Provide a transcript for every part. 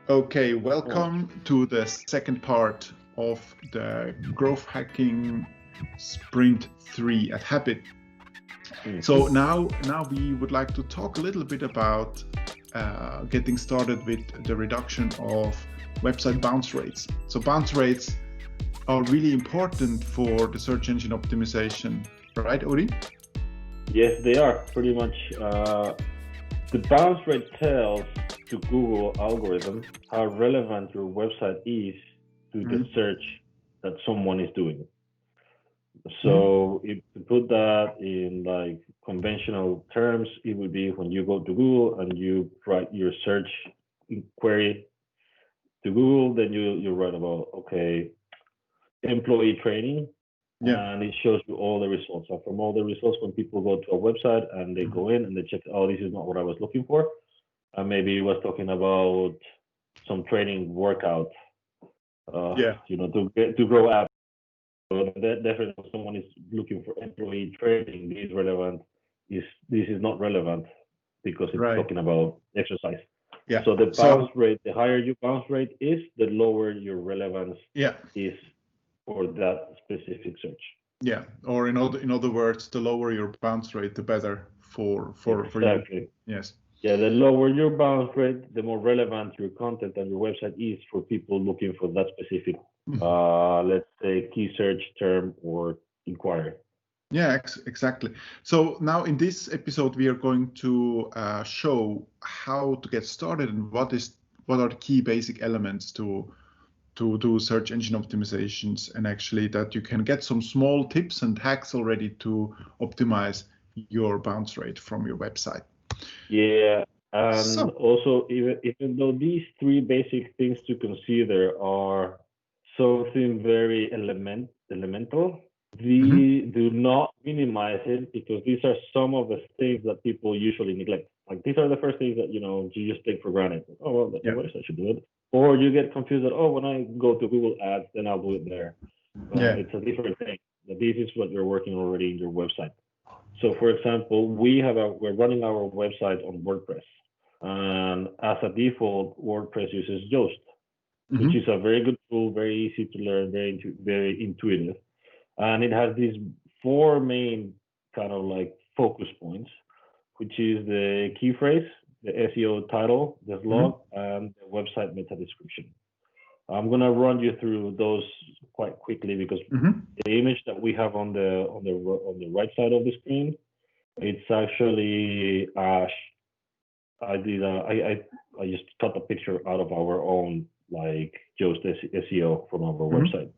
Okay, welcome to the second part of the growth hacking sprint 3 at Happit. So now we would like to talk a little bit about getting started with the reduction of website bounce rates. So bounce rates are really important for the search engine optimization, right, Uri? Yes, they are pretty much. The bounce rate tells to Google algorithm how relevant your website is to the search that someone is doing. So if to put that in like conventional terms, it would be when you go to Google and you write your search query to Google, then you write about, okay, employee training. Yeah. And it shows you all the results. So from all the results, when people go to a website and they go in and they check, oh, this is not what I was looking for. And maybe it was talking about some training workout, to grow apps. So that definitely if someone is looking for employee training, this is not relevant because it's talking about exercise. Yeah. So the bounce rate, the higher your bounce rate is, the lower your relevance is for that specific search. Yeah, or in other words, the lower your bounce rate, the better for you. Yes. Yeah, the lower your bounce rate, the more relevant your content and your website is for people looking for that specific, let's say, key search term or inquiry. Yeah, exactly. So now in this episode, we are going to show how to get started and what are the key basic elements to do search engine optimizations, and actually that you can get some small tips and hacks already to optimize your bounce rate from your website. Yeah, and also even though these three basic things to consider are something very elemental, we do not minimize it because these are some of the things that people usually neglect. Like these are the first things that you just take for granted. Oh well, that's the website should do it. Or you get confused that, oh, when I go to Google Ads, then I'll do it there. It's a different thing. This is what you're working already in your website. So, for example, we're running our website on WordPress, and as a default, WordPress uses Yoast, which is a very good tool, very easy to learn, very intuitive, and it has these four main kind of like focus points, which is the key phrase, the SEO title, the slug, and the website meta description. I'm going to run you through those quite quickly because the image that we have on the right side of the screen, it's actually I just cut a picture out of our own like Yoast SEO from our website.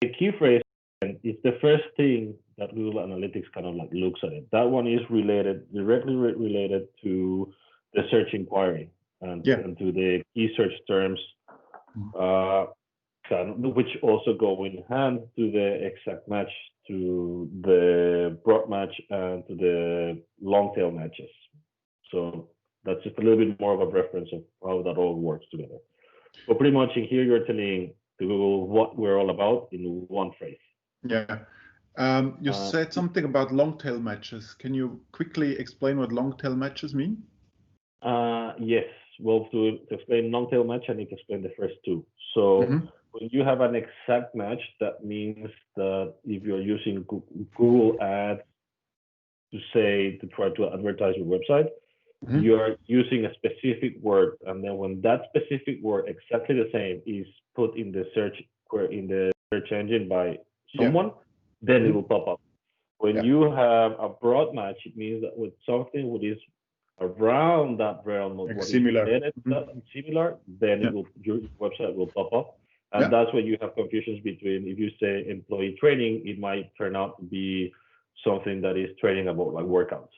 The key phrase is the first thing that Google Analytics kind of like looks at it. That one is directly related to the search inquiry and to the key search terms, which also go in hand to the exact match, to the broad match, and to the long tail matches. So that's just a little bit more of a reference of how that all works together. But pretty much in here, you're telling to Google what we're all about in one phrase. Yeah. You said something about long tail matches. Can you quickly explain what long tail matches mean? Yes. Well, to explain long tail match, I need to explain the first two. So when you have an exact match, that means that if you're using Google Ads to try to advertise your website, you're using a specific word, and then when that specific word, exactly the same, is put in the search engine by someone, then it will pop up. When you have a broad match, it means that with something which is around that realm of what similar, then your website will pop up. And that's where you have confusions between, if you say employee training, it might turn out to be something that is training about like workouts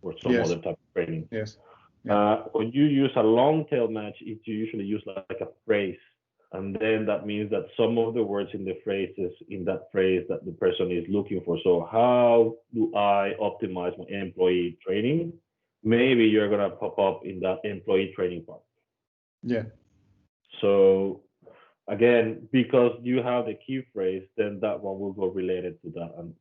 or some other type of training. Yes. When you use a long tail match, you usually use like a phrase. And then that means that some of the words in the phrases, in that phrase that the person is looking for. So how do I optimize my employee training? Maybe you're going to pop up in that employee training part. Yeah. So again, because you have the key phrase, then that one will go related to that, and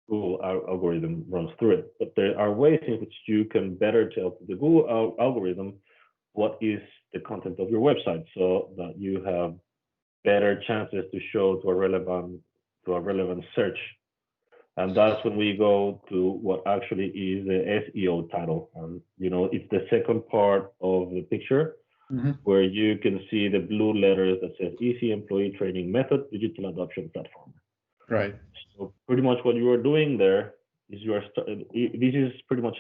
Google algorithm runs through it. But there are ways in which you can better tell the Google algorithm what is the content of your website, so that you have better chances to show to a relevant search. And that's when we go to what actually is the SEO title. And it's the second part of the picture, where you can see the blue letters that says Easy Employee Training Method Digital Adoption Platform. Right. So pretty much what you are doing there is this is pretty much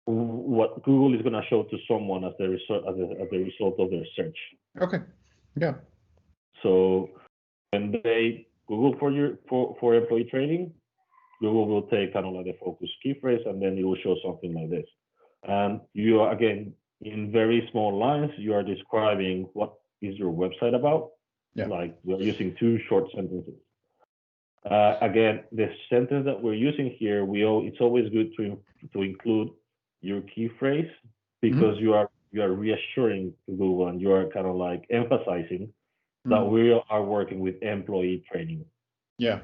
what Google is going to show to someone as the result of their search. Okay. Yeah. So when they Google for employee training, Google will take kind of like the focus key phrase, and then it will show something like this. And you are, again, in very small lines, you are describing what is your website about. Yeah. Like we're using 2 short sentences. Again, the sentence that we're using here, it's always good to include your key phrase, because you are reassuring to Google, and you are kind of like emphasizing that we are working with employee training. Yeah.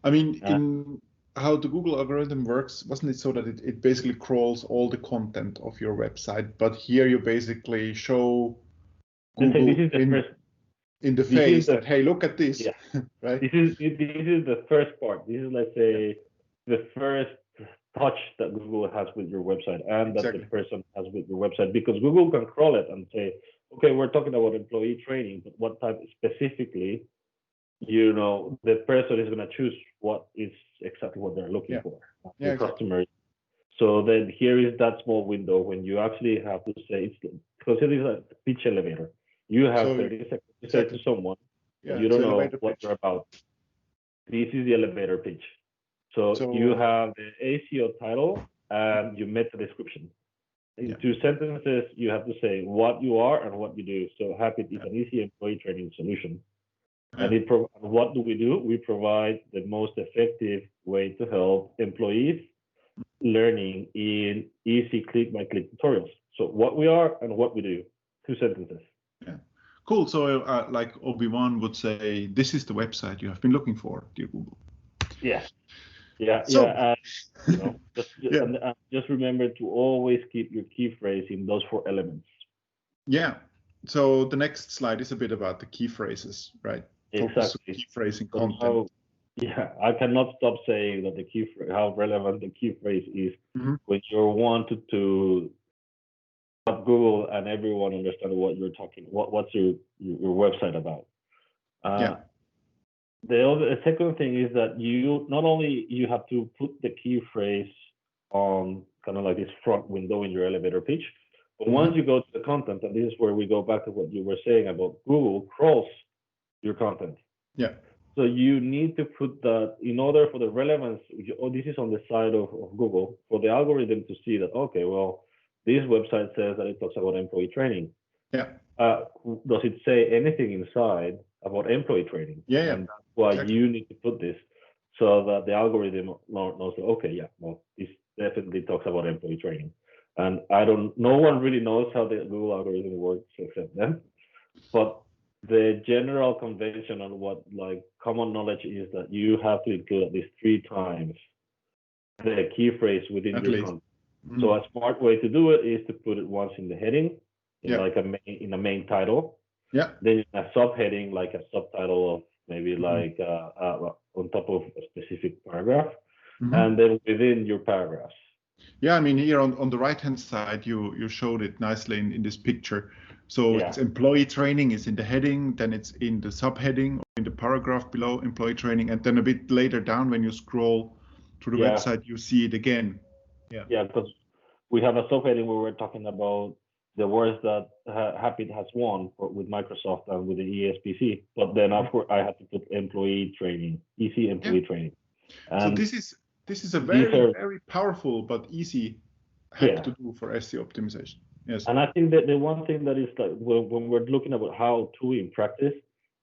I mean, in how the Google algorithm works, wasn't it so that it basically crawls all the content of your website, but here you basically show Google in the face that, hey, look at this, right? This is the first part. This is, let's say, the first touch that Google has with your website, and that the person has with your website, because Google can crawl it and say, okay, we're talking about employee training, but what type specifically, the person is going to choose what is exactly what they're looking for, the customer. So then here is that small window when you actually have to say, consider it a pitch elevator. You have 30 seconds to say to someone, you don't know what they're about. This is the elevator pitch. So you have the SEO title and you meta description. In 2 sentences, you have to say what you are and what you do. So Happit is an easy employee training solution. And what do? We provide the most effective way to help employees learning in easy click-by-click tutorials. So what we are and what we do, 2 sentences. Yeah, cool. So like Obi-Wan would say, this is the website you have been looking for, dear Google. Just remember to always keep your key phrase in those 4 elements. Yeah. So the next slide is a bit about the key phrases, right? Focus on key phrasing content. I cannot stop saying that how relevant the key phrase is when you wanted to help Google and everyone understand what you're talking, what's your website about. The second thing is that you not only you have to put the key phrase on kind of like this front window in your elevator pitch, but once you go to the content, and this is where we go back to what you were saying about Google crawls your content. Yeah. So you need to put that in order for the relevance. This is on the side of Google, for the algorithm to see that, okay, well, this website says that it talks about employee training. Yeah. Does it say anything inside about employee training? Yeah. And that's why you need to put this, so that the algorithm knows, okay, yeah, well, this definitely talks about employee training. And no one really knows how the Google algorithm works except them. But the general convention on what like common knowledge is that you have to include at least 3 times the key phrase within your content. So a smart way to do it is to put it once in the heading, in a main title. Yeah. Then in a subheading, like a subtitle of maybe like on top of a specific paragraph, and then within your paragraphs. Yeah, I mean, here on the right-hand side, you showed it nicely in this picture. So it's employee training is in the heading, then it's in the subheading, or in the paragraph below employee training, and then a bit later down when you scroll through the website, you see it again. Yeah, because we have a subheading where we're talking about the words that Happit has won with Microsoft and with the ESPC. But then, of course, I have to put employee training, easy employee training. And so this is a very powerful but easy hack to do for SEO optimization. Yes. And I think that the one thing that is like when we're looking about how to in practice,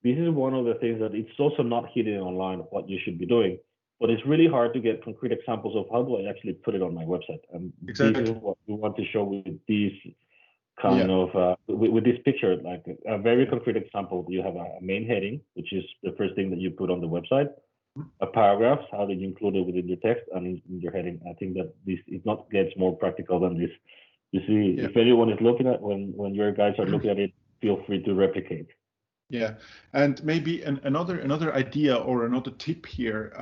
this is one of the things that it's also not hidden online what you should be doing. But it's really hard to get concrete examples of how do I actually put it on my website. And this is what we want to show with these kind of with this picture, like a very concrete example. You have a main heading, which is the first thing that you put on the website. A paragraph, how did you include it within your text and in your heading? I think that this it not gets more practical than this. You see, if anyone is looking at when your guys are looking at it, feel free to replicate. Yeah, and maybe another idea or another tip here,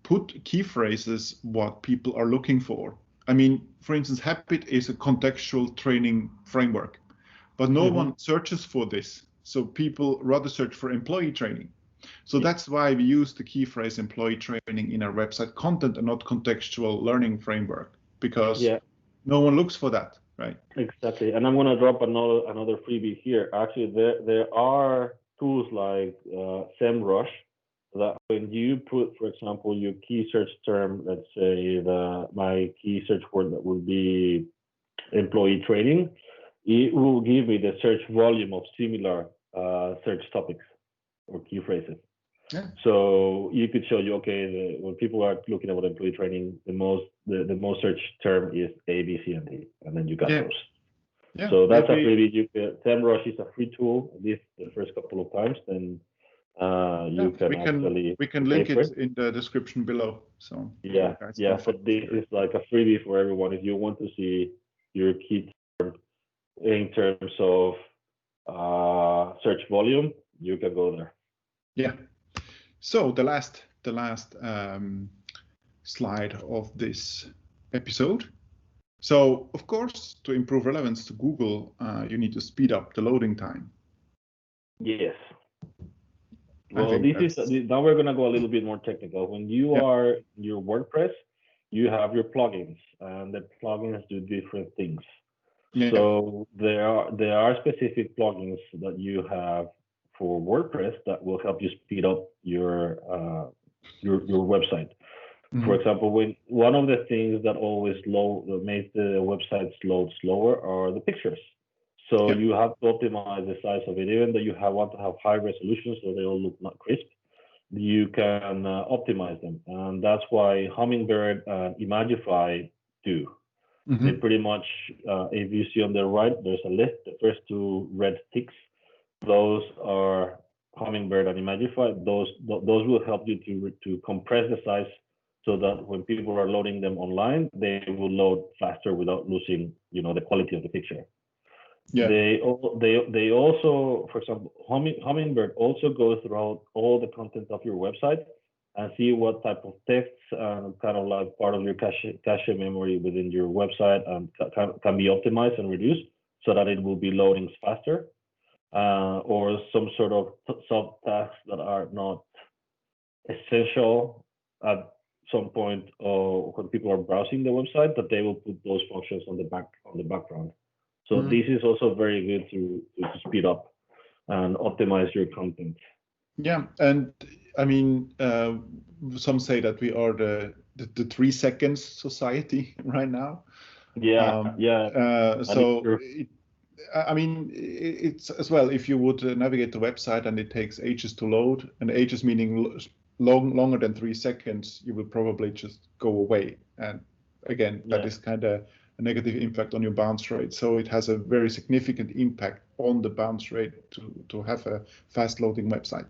put key phrases what people are looking for. I mean, for instance, Happit is a contextual training framework, but no one searches for this. So people rather search for employee training. So that's why we use the key phrase employee training in our website content and not contextual learning framework, because no one looks for that, right? Exactly. And I'm going to drop another freebie here. Actually, there are tools like SEMrush that when you put, for example, your key search term, let's say my key search word that would be employee training, it will give me the search volume of similar search topics or key phrases. Yeah. So you could show you, okay, when people are looking at employee training, the most search term is A, B, C, and D, and then you got those. Yeah, so that's a freebie. SEMrush is a free tool. At least the first couple of times, then we can link it in the description below. So but this is like a freebie for everyone. If you want to see your key term in terms of search volume, you can go there. Yeah. So the last slide of this episode. So of course, to improve relevance to Google, you need to speed up the loading time. Yes. Well, now we're gonna go a little bit more technical. When you are in your WordPress, you have your plugins, and the plugins do different things. Yeah. So there are specific plugins that you have for WordPress that will help you speed up your website. For example, when one of the things that makes the websites load slower are the pictures. So you have to optimize the size of it, even though you want to have high resolution so they all look not crisp. You can optimize them, and that's why Hummingbird and Imagify do. They pretty much, if you see on the right, there's a list. The first two red ticks, those are Hummingbird and Imagify. Those will help you to compress the size so that when people are loading them online, they will load faster without losing, the quality of the picture. Yeah. They also, for example, Hummingbird also goes throughout all the content of your website and see what type of texts and kind of like part of your cache memory within your website and can be optimized and reduced so that it will be loading faster, or some sort of sub-tasks that are not essential at some point when people are browsing the website, that they will put those functions on the background. So this is also very good to speed up and optimize your content. Yeah, and I mean, some say that we are the 3 seconds society right now. So I mean, it's as well, if you would navigate the website and it takes ages to load, and ages meaning longer than 3 seconds, you will probably just go away. And again, that is kind of a negative impact on your bounce rate. So it has a very significant impact on the bounce rate to have a fast loading website.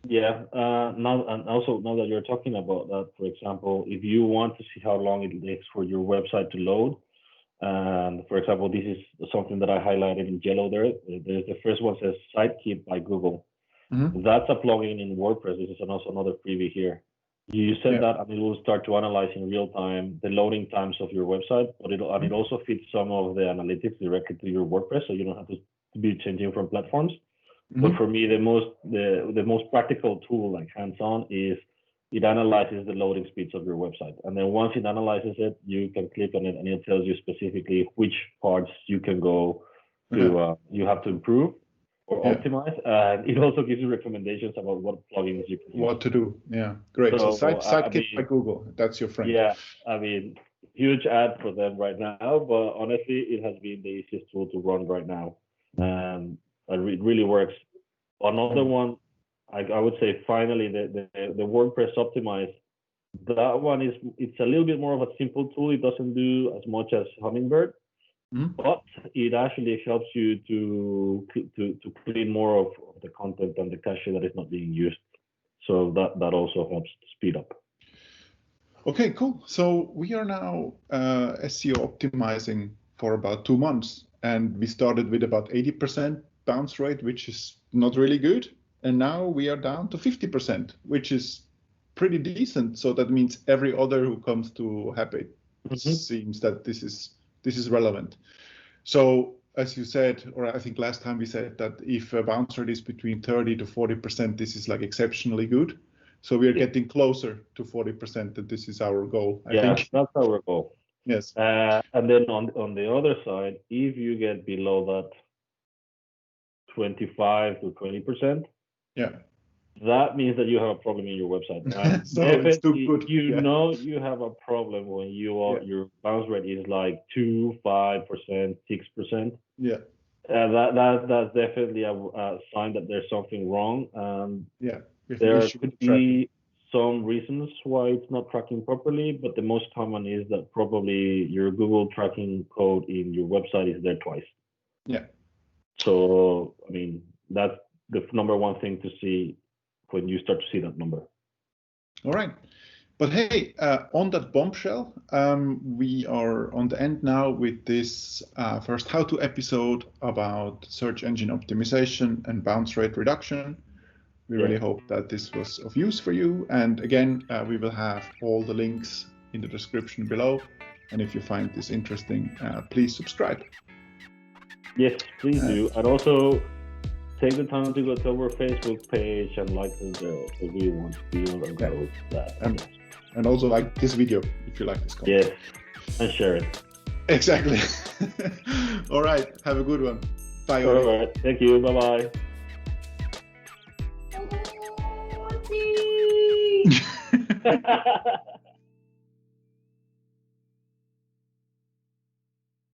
Yeah. Now that you're talking about that, for example, if you want to see how long it takes for your website to load, and for example, this is something that I highlighted in yellow there. There's the first one says Sidekeep by Google. That's a plugin in WordPress. This is also another freebie here. You set that and it will start to analyze in real time the loading times of your website, but it also feeds some of the analytics directly to your WordPress, so you don't have to be changing from platforms. But for me, the most practical tool, like hands-on, is it analyzes the loading speeds of your website. And then once it analyzes it, you can click on it and it tells you specifically which parts you can go to, you have to improve or optimize. And it also gives you recommendations about what plugins you can use. What to do. Yeah, great. So Sidekeep by Google, that's your friend. Yeah, I mean, huge ad for them right now, but honestly, it has been the easiest tool to run right now. And it really works. Another one, I would say, finally, the WordPress Optimize. That one it's a little bit more of a simple tool. It doesn't do as much as Hummingbird, but it actually helps you to clean more of the content and the cache that is not being used. So that also helps speed up. Okay, cool. So we are now SEO optimizing for about 2 months, and we started with about 80% bounce rate, which is not really good. And now we are down to 50%, which is pretty decent. So that means every other who comes to Happit seems that this is relevant. So as you said, or I think last time we said that if a bounce rate is between 30 to 40%, this is like exceptionally good. So we are getting closer to 40%, and this is our goal, I think. That's our goal. Yes. And then on the other side, if you get below that 25 to 20%, that means that you have a problem in your website. So it's too good. You know you have a problem when your bounce rate is like 2, 5%, 6%. Yeah. That's definitely a sign that there's something wrong. There could be some reasons why it's not tracking properly, but the most common is that probably your Google tracking code in your website is there twice. Yeah. So, I mean, that's the number one thing to see when you start to see that number. All right. But hey, on that bombshell, we are on the end now with this first how-to episode about search engine optimization and bounce rate reduction. We really hope that this was of use for you. And again, we will have all the links in the description below. And if you find this interesting, please subscribe. Yes, please do. And also take the time to go to our Facebook page and like us there. So we want to be on that. And also like this video if you like this content. Yes, and share it. Exactly. All right. Have a good one. Bye. All right. Thank you. Bye-bye.